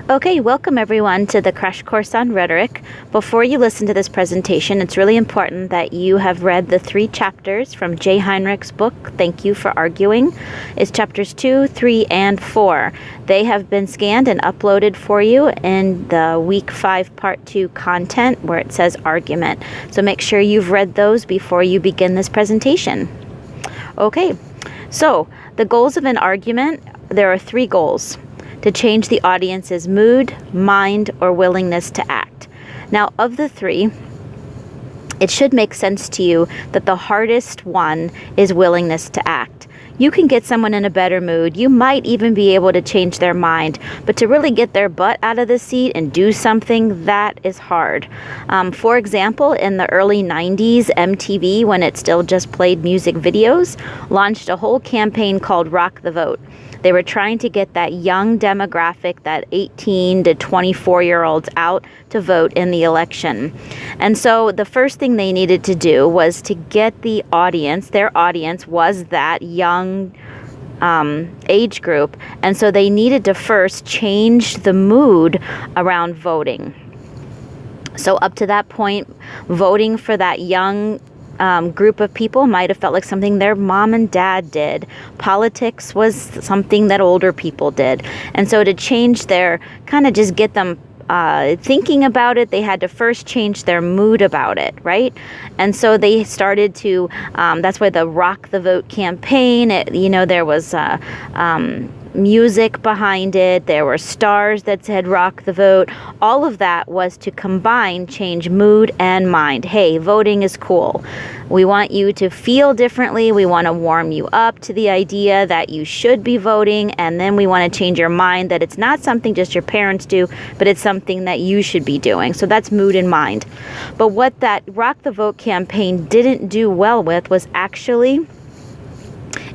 Okay, welcome everyone to the Crash Course on Rhetoric. Before you listen to this presentation, it's really important that you have read the 3 chapters from Jay Heinrich's book, Thank You for Arguing. It's chapters 2, 3, and 4. They have been scanned and uploaded for you in the week 5 part 2 content where it says argument. So make sure you've read those before you begin this presentation. Okay, so the goals of an argument, there are 3 goals: to change the audience's mood, mind, or willingness to act. Now, of the 3, it should make sense to you that the hardest one is willingness to act. You can get someone in a better mood. You might even be able to change their mind, but to really get their butt out of the seat and do something, that is hard. For example, in the early 90s, MTV, when it still just played music videos, launched a whole campaign called Rock the Vote. They were trying to get that young demographic, that 18 to 24-year-olds out to vote in the election. And so the first thing they needed to do was to get the audience, their audience was that young age group. And so they needed to first change the mood around voting. So up to that point, voting for that young group of people might have felt like something their mom and dad did. Politics was something that older people did. And so to change their, kind of just get them thinking about it, they had to first change their mood about it, right? And so they started to, that's why the Rock the Vote campaign, there was music behind it. There were stars that said Rock the Vote. All of that was to combine, change mood and mind. Hey, voting is cool. We want you to feel differently. We want to warm you up to the idea that you should be voting. And then we want to change your mind that it's not something just your parents do, but it's something that you should be doing. So that's mood and mind. But what that Rock the Vote campaign didn't do well with was actually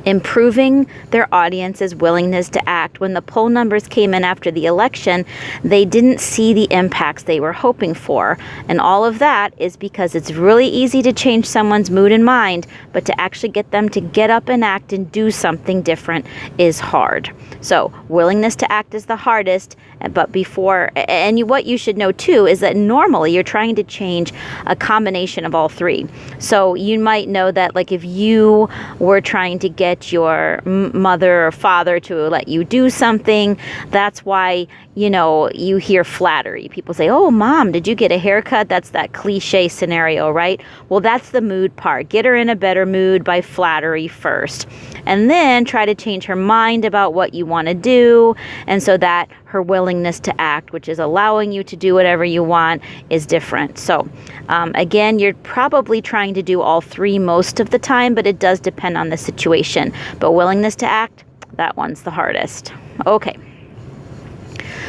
improving their audience's willingness to act. When the poll numbers came in after the election, they didn't see the impacts they were hoping for. And all of that is because it's really easy to change someone's mood and mind, but to actually get them to get up and act and do something different is hard. So willingness to act is the hardest, but what you should know too is that normally you're trying to change a combination of all 3. So you might know that, like, if you were trying to get your mother or father to let you do something, that's why, you hear flattery. People say, "Oh, Mom, did you get a haircut?" That's that cliche scenario, right? Well, that's the mood part. Get her in a better mood by flattery first. And then try to change her mind about what you want to do. And so that her willingness to act, which is allowing you to do whatever you want, is different. So again, you're probably trying to do all 3 most of the time, but it does depend on the situation. But willingness to act, that one's the hardest. Okay.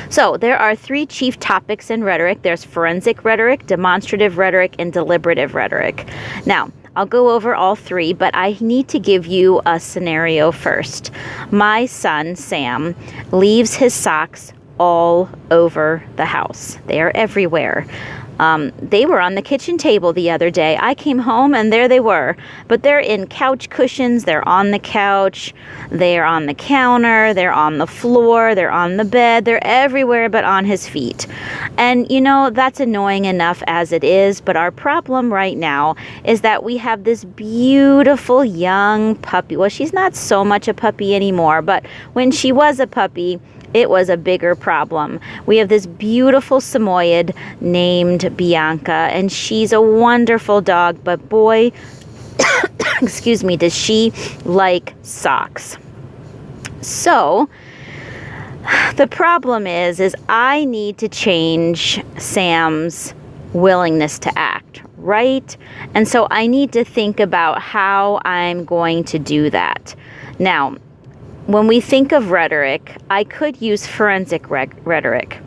So there are 3 chief topics in rhetoric. There's forensic rhetoric, demonstrative rhetoric, and deliberative rhetoric. Now, I'll go over all 3, but I need to give you a scenario first. My son, Sam, leaves his socks all over the house. They are everywhere. They were on the kitchen table the other day. I came home and there they were, but they're in couch cushions. They're on the couch. They're on the counter. They're on the floor. They're on the bed. They're everywhere but on his feet. And that's annoying enough as it is. But our problem right now is that we have this beautiful young puppy. Well, she's not so much a puppy anymore, but when she was a puppy, it was a bigger problem. We have this beautiful Samoyed named Bianca, and she's a wonderful dog, but boy, excuse me, does she like socks. So the problem is I need to change Sam's willingness to act, right? And so I need to think about how I'm going to do that. Now, when we think of rhetoric, I could use forensic rhetoric.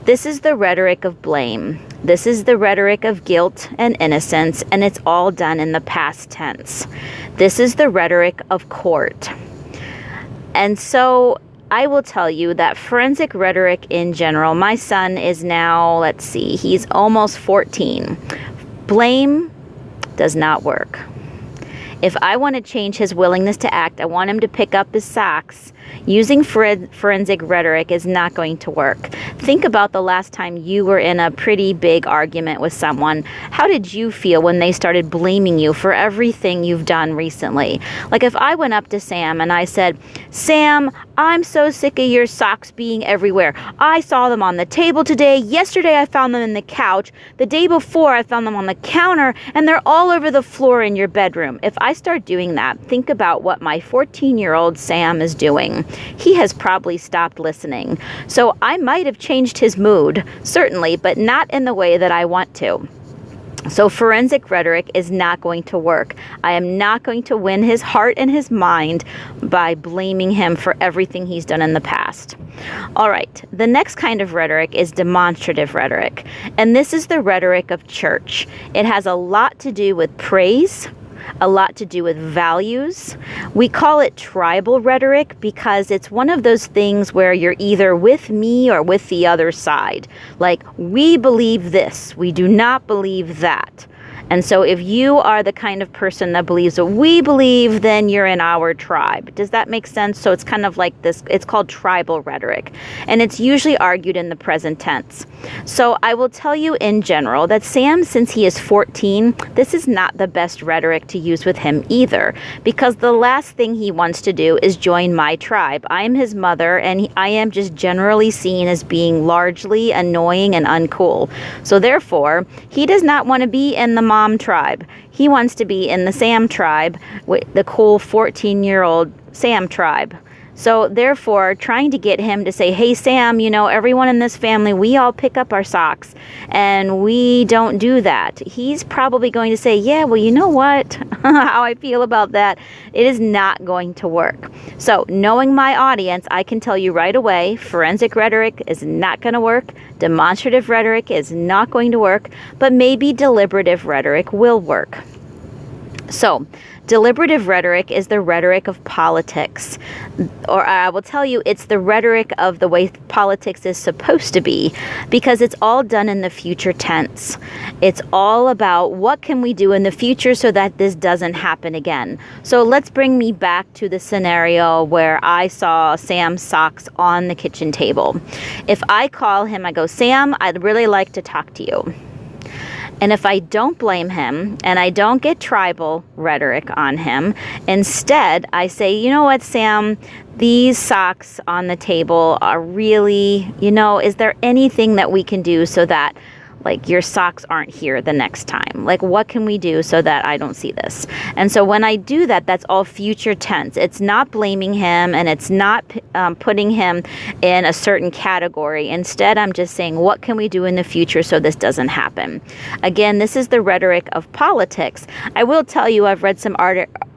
This is the rhetoric of blame. This is the rhetoric of guilt and innocence, and it's all done in the past tense. This is the rhetoric of court. And so I will tell you that forensic rhetoric in general, my son is now, he's almost 14. Blame does not work. If I want to change his willingness to act, I want him to pick up his socks Using forensic rhetoric is not going to work. Think about the last time you were in a pretty big argument with someone. How did you feel when they started blaming you for everything you've done recently? Like if I went up to Sam and I said, Sam, I'm so sick of your socks being everywhere. I saw them on the table today. Yesterday I found them in the couch. The day before I found them on the counter, and they're all over the floor in your bedroom. If I start doing that, think about what my 14-year-old Sam is doing. He has probably stopped listening. So I might have changed his mood, certainly, but not in the way that I want to. So forensic rhetoric is not going to work. I am not going to win his heart and his mind by blaming him for everything he's done in the past. All right, the next kind of rhetoric is demonstrative rhetoric, and this is the rhetoric of church. It has a lot to do with praise, a lot to do with values. We call it tribal rhetoric because it's one of those things where you're either with me or with the other side. Like, we believe this, we do not believe that. And so if you are the kind of person that believes what we believe, then you're in our tribe. Does that make sense? So it's kind of like this, it's called tribal rhetoric, and it's usually argued in the present tense. So I will tell you in general that Sam, since he is 14, this is not the best rhetoric to use with him either, because the last thing he wants to do is join my tribe. I am his mother, and I am just generally seen as being largely annoying and uncool. So therefore, he does not want to be in the mom tribe. He wants to be in the Sam tribe, the cool 14-year-old Sam tribe. So therefore, trying to get him to say, hey, Sam, you know, everyone in this family, we all pick up our socks and we don't do that. He's probably going to say, yeah, well, you know what, how I feel about that. It is not going to work. So knowing my audience, I can tell you right away, forensic rhetoric is not going to work. Demonstrative rhetoric is not going to work, but maybe deliberative rhetoric will work. So deliberative rhetoric is the rhetoric of politics, or I will tell you it's the rhetoric of the way politics is supposed to be, because it's all done in the future tense. It's all about what can we do in the future so that this doesn't happen again. So let's bring me back to the scenario where I saw Sam's socks on the kitchen table. If I call him, I go, Sam, I'd really like to talk to you. And if I don't blame him and I don't get tribal rhetoric on him, instead I say, you know what, Sam, these socks on the table are really, you know, is there anything that we can do so that like your socks aren't here the next time? Like, what can we do so that I don't see this? And so when I do that, that's all future tense. It's not blaming him, and it's not putting him in a certain category. Instead, I'm just saying, what can we do in the future so this doesn't happen? Again, this is the rhetoric of politics. I will tell you, I've read some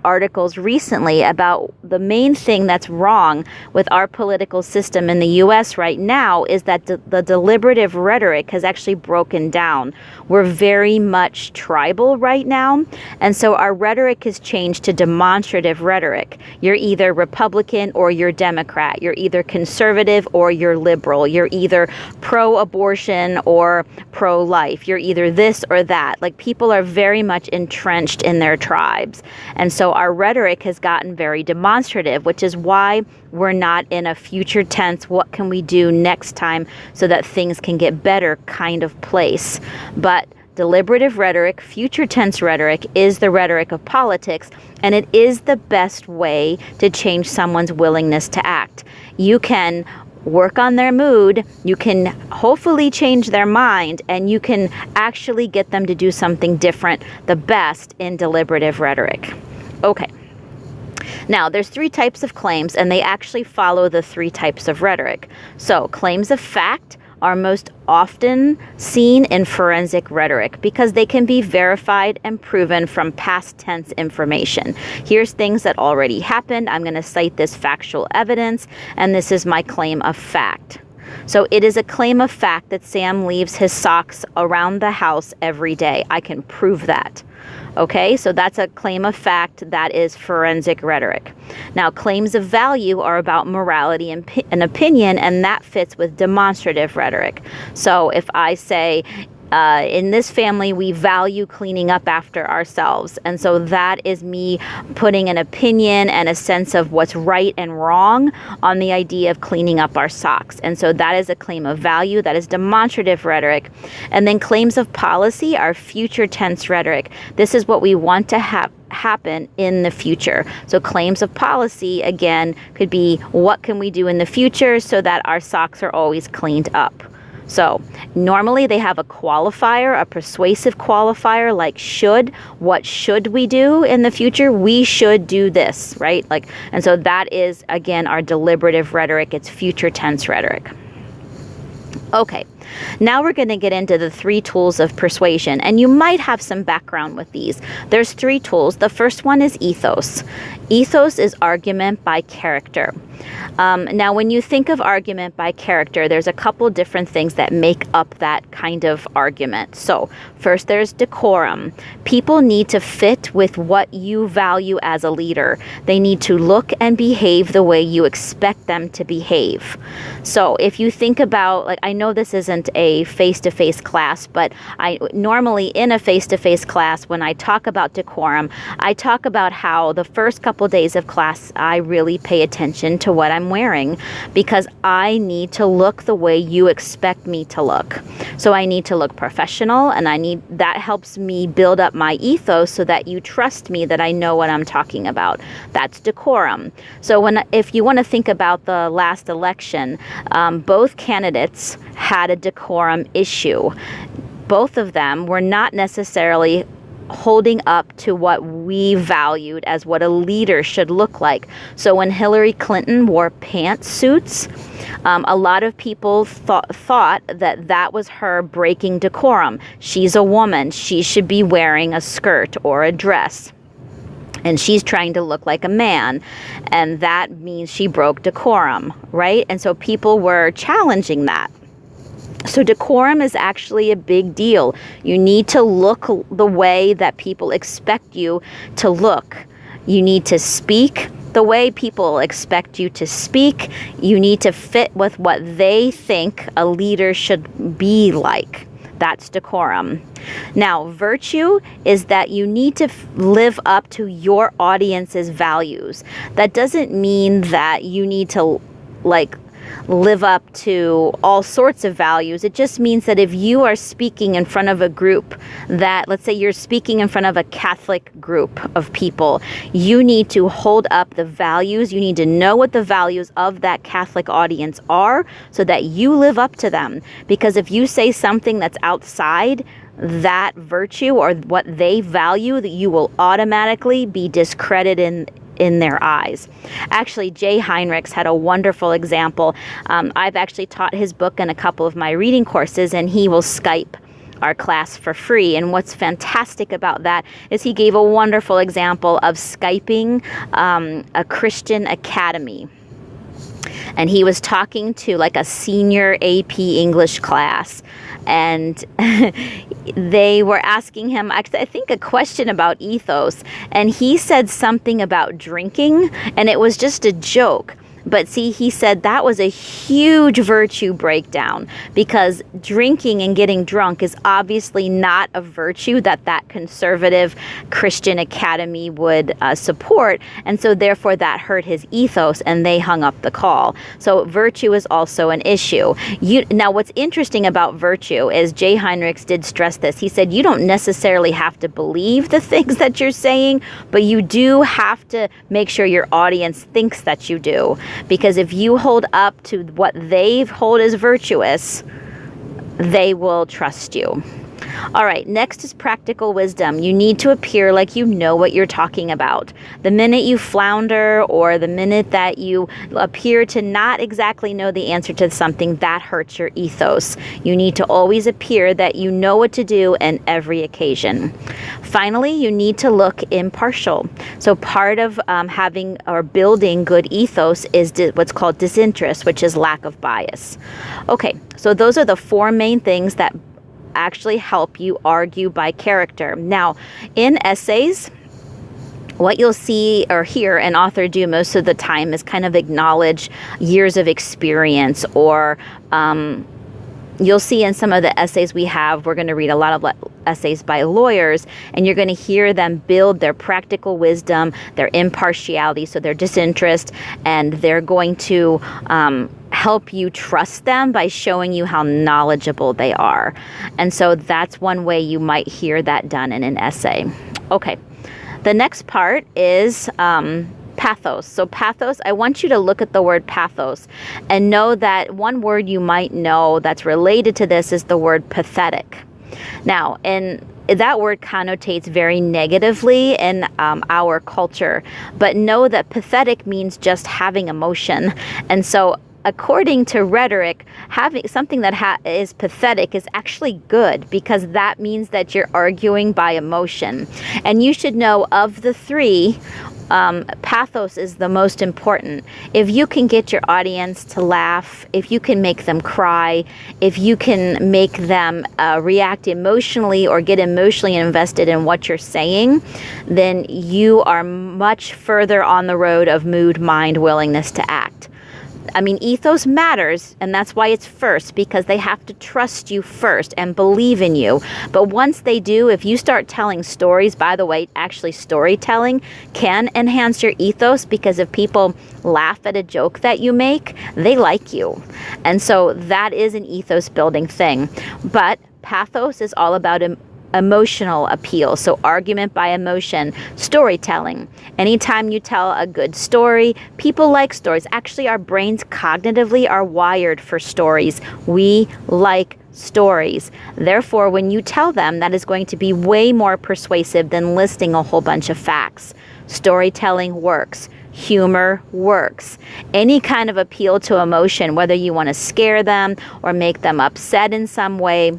articles recently about the main thing that's wrong with our political system in the U.S. right now is that the deliberative rhetoric has actually broken down. We're very much tribal right now, and so our rhetoric has changed to demonstrative rhetoric. You're either Republican or you're Democrat. You're either conservative or you're liberal. You're either pro-abortion or pro-life. You're either this or that. Like, people are very much entrenched in their tribes, and so our rhetoric has gotten very demonstrative, which is why we're not in a future tense, what can we do next time so that things can get better kind of place. But deliberative rhetoric, future tense rhetoric, is the rhetoric of politics, and it is the best way to change someone's willingness to act. You can work on their mood, you can hopefully change their mind, and you can actually get them to do something different, the best in deliberative rhetoric. Okay. Now, there's 3 types of claims, and they actually follow the 3 types of rhetoric. So, claims of fact are most often seen in forensic rhetoric because they can be verified and proven from past tense information. Here's things that already happened. I'm going to cite this factual evidence, and this is my claim of fact. So it is a claim of fact that Sam leaves his socks around the house every day. I can prove that. Okay, so that's a claim of fact that is forensic rhetoric. Now, claims of value are about morality and opinion, and that fits with demonstrative rhetoric. So if I say, In this family, we value cleaning up after ourselves. And so that is me putting an opinion and a sense of what's right and wrong on the idea of cleaning up our socks. And so that is a claim of value. That is demonstrative rhetoric. And then claims of policy are future tense rhetoric. This is what we want to happen in the future. So claims of policy, again, could be what can we do in the future so that our socks are always cleaned up. So normally they have a qualifier, a persuasive qualifier like should. What should we do in the future? We should do this, right? And so that is, again, our deliberative rhetoric. It's future tense rhetoric. Okay, now we're going to get into the 3 tools of persuasion, and you might have some background with these. There's 3 tools. The first one is ethos. Ethos is argument by character. Now, when you think of argument by character, there's a couple different things that make up that kind of argument. So first, there's decorum. People need to fit with what you value as a leader. They need to look and behave the way you expect them to behave. So if you think about, I know this isn't a face-to-face class, but I normally in a face-to-face class, when I talk about decorum, I talk about how the first couple days of class, I really pay attention to what I'm wearing because I need to look the way you expect me to look. So I need to look professional, and that helps me build up my ethos so that you trust me that I know what I'm talking about. That's decorum. So if you want to think about the last election, both candidates had a decorum issue. Both of them were not necessarily holding up to what we valued as what a leader should look like. So when Hillary Clinton wore pantsuits, a lot of people thought that was her breaking decorum. She's a woman. She should be wearing a skirt or a dress. And she's trying to look like a man. And that means she broke decorum, right? And so people were challenging that. So decorum is actually a big deal. You need to look the way that people expect you to look. You need to speak the way people expect you to speak. You need to fit with what they think a leader should be like. That's decorum. Now, virtue is that you need to live up to your audience's values. That doesn't mean that you need to live up to all sorts of values. It just means that if you are speaking in front of a group that, let's say you're speaking in front of a Catholic group of people, you need to hold up the values. You need to know what the values of that Catholic audience are so that you live up to them. Because if you say something that's outside that virtue or what they value, that you will automatically be discredited in their eyes. Actually, Jay Heinrichs had a wonderful example. I've actually taught his book in a couple of my reading courses, and he will Skype our class for free. And what's fantastic about that is he gave a wonderful example of Skyping a Christian academy. And he was talking to a senior AP English class. And they were asking him, I think, a question about ethos. And he said something about drinking, and it was just a joke. But see, he said that was a huge virtue breakdown because drinking and getting drunk is obviously not a virtue that conservative Christian academy would support. And so therefore that hurt his ethos and they hung up the call. So virtue is also an issue. Now, what's interesting about virtue is Jay Heinrichs did stress this. He said you don't necessarily have to believe the things that you're saying, but you do have to make sure your audience thinks that you do. Because if you hold up to what they hold as virtuous, they will trust you. All right, next is practical wisdom. You need to appear like you know what you're talking about. The minute you flounder or the minute that you appear to not exactly know the answer to something, that hurts your ethos. You need to always appear that you know what to do in every occasion. Finally, you need to look impartial. So part of having or building good ethos is what's called disinterest, which is lack of bias. Okay, so those are the 4 main things that actually help you argue by character. Now, in essays, what you'll see or hear an author do most of the time is kind of acknowledge years of experience or you'll see in some of the essays we have, we're going to read a lot of essays by lawyers, and you're going to hear them build their practical wisdom, their impartiality, so their disinterest, and they're going to help you trust them by showing you how knowledgeable they are. And so that's one way you might hear that done in an essay. Okay, the next part is pathos. So pathos, I want you to look at the word pathos and know that one word you might know that's related to this is the word pathetic. Now, and that word connotates very negatively in our culture, but know that pathetic means just having emotion. And so according to Rhetoric, having something that is pathetic is actually good, because that means that you're arguing by emotion. And you should know, of the three, pathos is the most important. If you can get your audience to laugh, if you can make them cry, if you can make them react emotionally or get emotionally invested in what you're saying, then you are much further on the road of mood, mind, willingness to act. I mean, ethos matters, and that's why it's first, because they have to trust you first and believe in you. But once they do, if you start telling stories, by the way, actually storytelling can enhance your ethos, because if people laugh at a joke that you make, they like you. And so that is an ethos building thing. But pathos is all about emotional appeal. So argument by emotion, storytelling. Anytime you tell a good story, people like stories. Actually, our brains cognitively are wired for stories. We like stories. Therefore, when you tell them, that is going to be way more persuasive than listing a whole bunch of facts. Storytelling works. Humor works. Any kind of appeal to emotion, whether you want to scare them or make them upset in some way,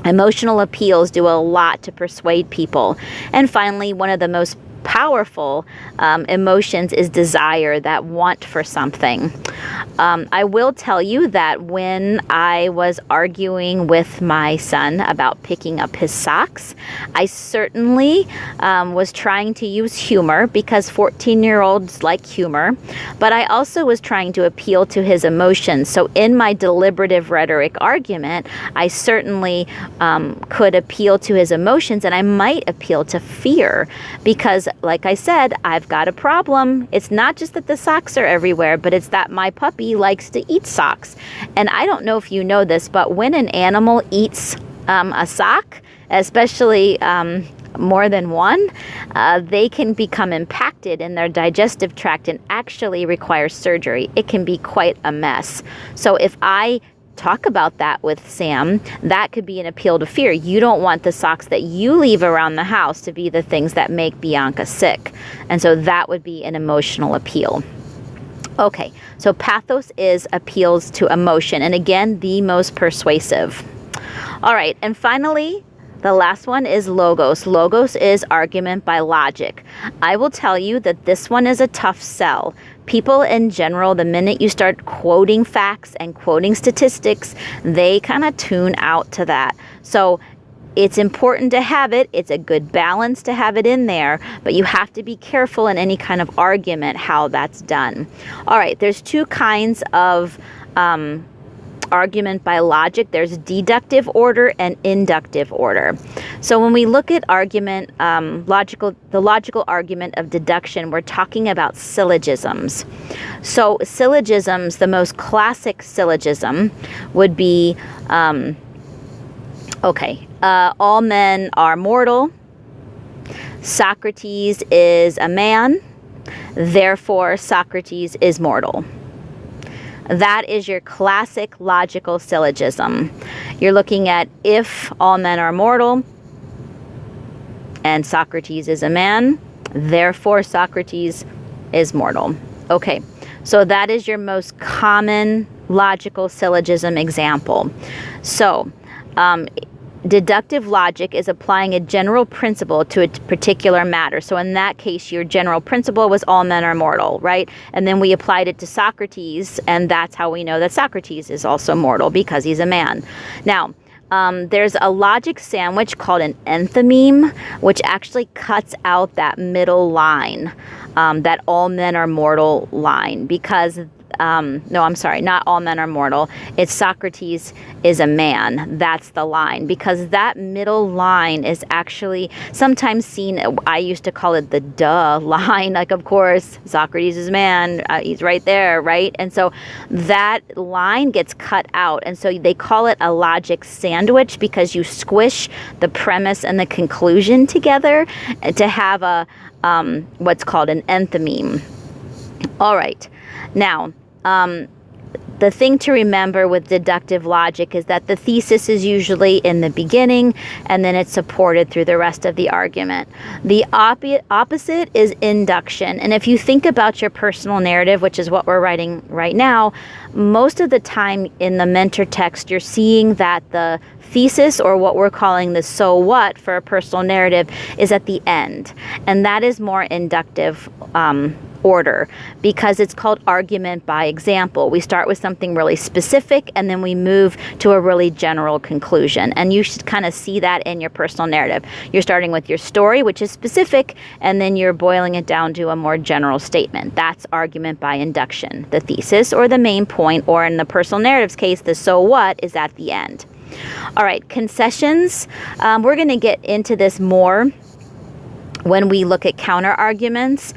emotional appeals do a lot to persuade people. And finally, one of the most powerful emotions is desire, that want for something. I will tell you that when I was arguing with my son about picking up his socks, I certainly was trying to use humor, because 14-year-olds like humor, but I also was trying to appeal to his emotions. So in my deliberative rhetoric argument, I certainly could appeal to his emotions, and I might appeal to fear, because like I said, I've got a problem. It's not just that the socks are everywhere, but it's that my puppy likes to eat socks. And I don't know if you know this, but when an animal eats a sock, especially more than one, they can become impacted in their digestive tract and actually require surgery. It can be quite a mess. So if I talk about that with Sam, that could be an appeal to fear. You don't want the socks that you leave around the house to be the things that make Bianca sick. And so that would be an emotional appeal. Okay, so pathos is appeals to emotion, and again, the most persuasive. All right, and finally, the last one is logos. Logos is argument by logic. I will tell you that this one is a tough sell. People in general, the minute you start quoting facts and quoting statistics, they kind of tune out to that. So it's important to have it. It's a good balance to have it in there, but you have to be careful in any kind of argument how that's done. All right, there's two kinds of argument by logic. There's deductive order and inductive order. So when we look at argument, the logical argument of deduction, we're talking about syllogisms. So syllogisms, the most classic syllogism would be, all men are mortal. Socrates is a man. Therefore, Socrates is mortal. That is your classic logical syllogism. You're looking at, if all men are mortal and Socrates is a man, therefore Socrates is mortal. Okay, so that is your most common logical syllogism example. So, deductive logic is applying a general principle to a particular matter. So in that case, your general principle was all men are mortal, right? And then we applied it to Socrates, and that's how we know that Socrates is also mortal, because he's a man. Now, there's a logic sandwich called an enthymeme, which actually cuts out that middle line, that all men are mortal line, because no, I'm sorry, not all men are mortal. It's Socrates is a man. That's the line, because that middle line is actually sometimes seen, I used to call it the duh line. Like, of course, Socrates is a man. He's right there, right? And so that line gets cut out. And so they call it a logic sandwich, because you squish the premise and the conclusion together to have a what's called an enthymeme. All right. Now, the thing to remember with deductive logic is that the thesis is usually in the beginning, and then it's supported through the rest of the argument. The opposite is induction. And if you think about your personal narrative, which is what we're writing right now, most of the time in the mentor text, you're seeing that the thesis, or what we're calling the so what for a personal narrative, is at the end. And that is more inductive order, because it's called argument by example. We start with something really specific, and then we move to a really general conclusion. And you should kind of see that in your personal narrative. You're starting with your story, which is specific, and then you're boiling it down to a more general statement. That's argument by induction. The thesis, or the main point, or in the personal narrative's case, the so what, is at the end. All right, concessions. We're going to get into this more when we look at counter arguments.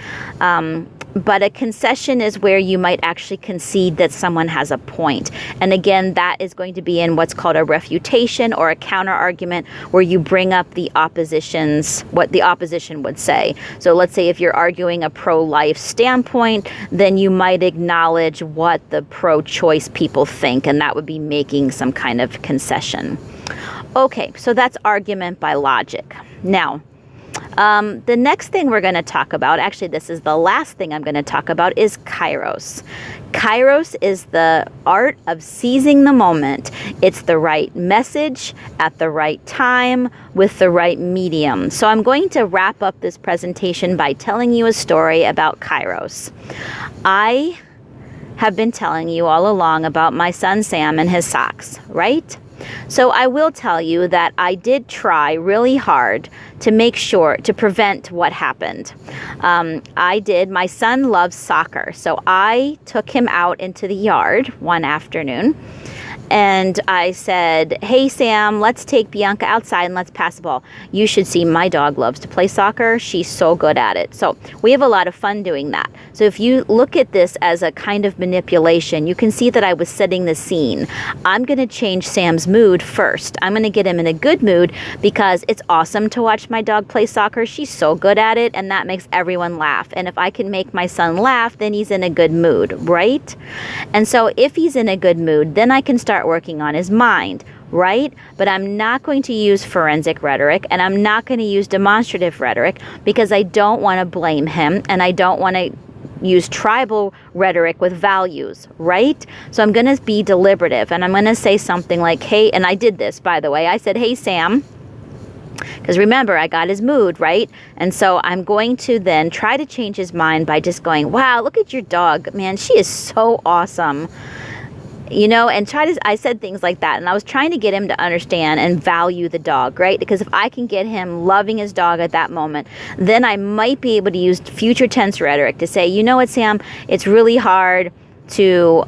But a concession is where you might actually concede that someone has a point. And again, that is going to be in what's called a refutation, or a counter argument, where you bring up the opposition's, what the opposition would say. So let's say if you're arguing a pro-life standpoint, then you might acknowledge what the pro-choice people think, and that would be making some kind of concession. Okay, so that's argument by logic. Now, the next thing we're going to talk about, actually this is the last thing I'm going to talk about, is Kairos. Kairos is the art of seizing the moment. It's the right message at the right time with the right medium. So I'm going to wrap up this presentation by telling you a story about Kairos. I have been telling you all along about my son Sam and his socks, right? So I will tell you that I did try really hard to make sure to prevent what happened. My son loves soccer, so I took him out into the yard one afternoon, and I said, hey Sam, let's take Bianca outside and let's pass the ball. You should see, my dog loves to play soccer. She's so good at it. So we have a lot of fun doing that. So if you look at this as a kind of manipulation, you can see that I was setting the scene. I'm going to change Sam's mood first. I'm going to get him in a good mood, because it's awesome to watch my dog play soccer. She's so good at it, and that makes everyone laugh. And if I can make my son laugh, then he's in a good mood, right? And so if he's in a good mood, then I can start working on his mind, right? But I'm not going to use forensic rhetoric, and I'm not going to use demonstrative rhetoric, because I don't want to blame him, and I don't want to use tribal rhetoric with values, right? So I'm going to be deliberative, and I'm going to say something like, hey, and I did this, by the way. I said, hey, Sam, because remember, I got his mood, right? And so I'm going to then try to change his mind by just going, wow, look at your dog. Man, she is so awesome. You know, and I said things like that, and I was trying to get him to understand and value the dog, right? Because if I can get him loving his dog at that moment, then I might be able to use future tense rhetoric to say, you know what, Sam, it's really hard to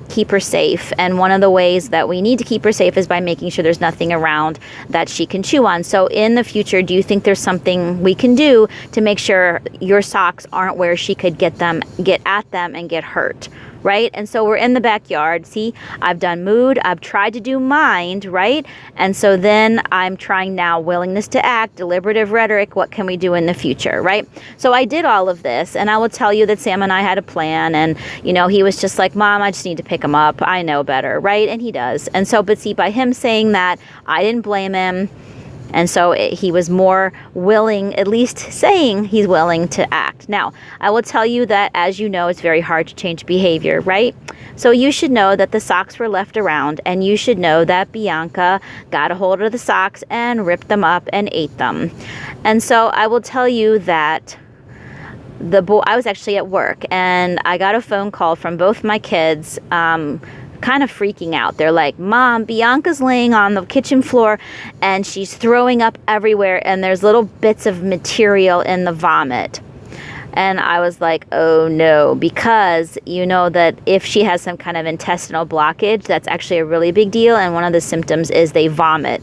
keep her safe, and one of the ways that we need to keep her safe is by making sure there's nothing around that she can chew on. So in the future, do you think there's something we can do to make sure your socks aren't where she could get at them and get hurt? Right? And so we're in the backyard. See, I've done mood. I've tried to do mind, right? And so then I'm trying now willingness to act, deliberative rhetoric. What can we do in the future, right? So I did all of this, and I will tell you that Sam and I had a plan, and, you know, he was just like, Mom, I just need to pick him up. I know better, right? And he does. And so, but see, by him saying that, I didn't blame him. And so he was more willing, at least saying he's willing to act. Now, I will tell you that, as you know, it's very hard to change behavior, right? So you should know that the socks were left around, and you should know that Bianca got a hold of the socks and ripped them up and ate them. And so I will tell you that I was actually at work, and I got a phone call from both my kids, kind of freaking out. They're like, Mom, Bianca's laying on the kitchen floor and she's throwing up everywhere, and there's little bits of material in the vomit. And I was like, oh no, because you know that if she has some kind of intestinal blockage, that's actually a really big deal. And one of the symptoms is they vomit,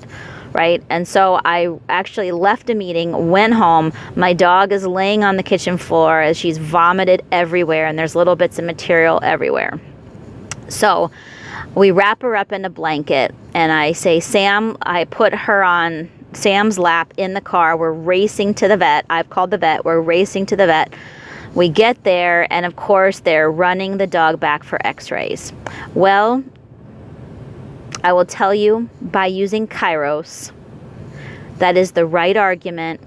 right? And so I actually left a meeting, went home. My dog is laying on the kitchen floor as she's vomited everywhere, and there's little bits of material everywhere. So we wrap her up in a blanket, and I say, Sam, I put her on Sam's lap in the car. We're racing to the vet. I've called the vet. We're racing to the vet. We get there, and of course, they're running the dog back for x-rays. Well, I will tell you, by using Kairos, that is the right argument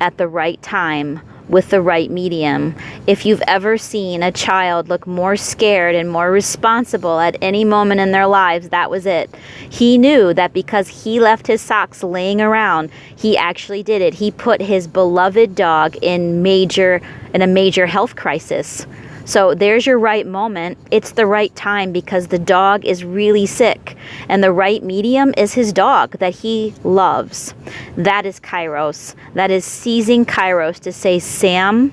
at the right time with the right medium. If you've ever seen a child look more scared and more responsible at any moment in their lives, that was it. He knew that because he left his socks laying around, he actually did it. He put his beloved dog in a major health crisis. So there's your right moment. It's the right time because the dog is really sick, and the right medium is his dog that he loves. That is Kairos. That is seizing Kairos to say, Sam,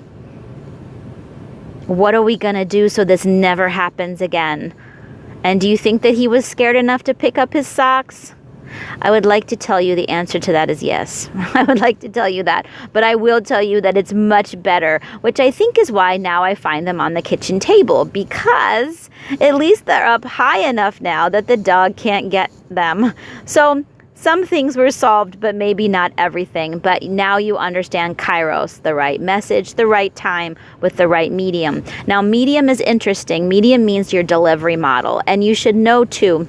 what are we going to do so this never happens again? And do you think that he was scared enough to pick up his socks? I would like to tell you the answer to that is yes. I would like to tell you that. But I will tell you that it's much better, which I think is why now I find them on the kitchen table, because at least they're up high enough now that the dog can't get them. So some things were solved, but maybe not everything. But now you understand Kairos, the right message, the right time with the right medium. Now, medium is interesting. Medium means your delivery model. And you should know, too,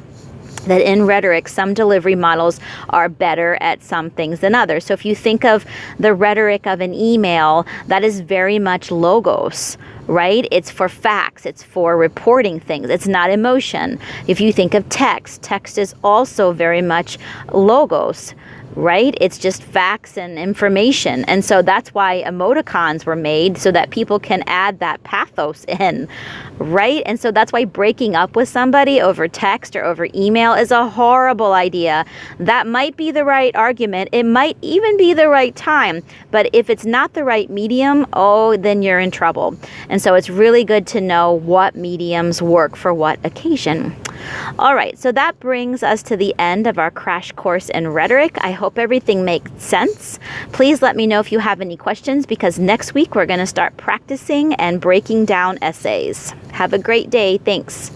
that in rhetoric, some delivery models are better at some things than others. So if you think of the rhetoric of an email, that is very much logos, right? It's for facts. It's for reporting things. It's not emotion. If you think of text, text is also very much logos, right? It's just facts and information. And so that's why emoticons were made, so that people can add that pathos in, right? And so that's why breaking up with somebody over text or over email is a horrible idea. That might be the right argument. It might even be the right time. But if it's not the right medium, oh, then you're in trouble. And so it's really good to know what mediums work for what occasion. All right, so that brings us to the end of our crash course in rhetoric. I hope everything makes sense. Please let me know if you have any questions, because next week we're going to start practicing and breaking down essays. Have a great day. Thanks.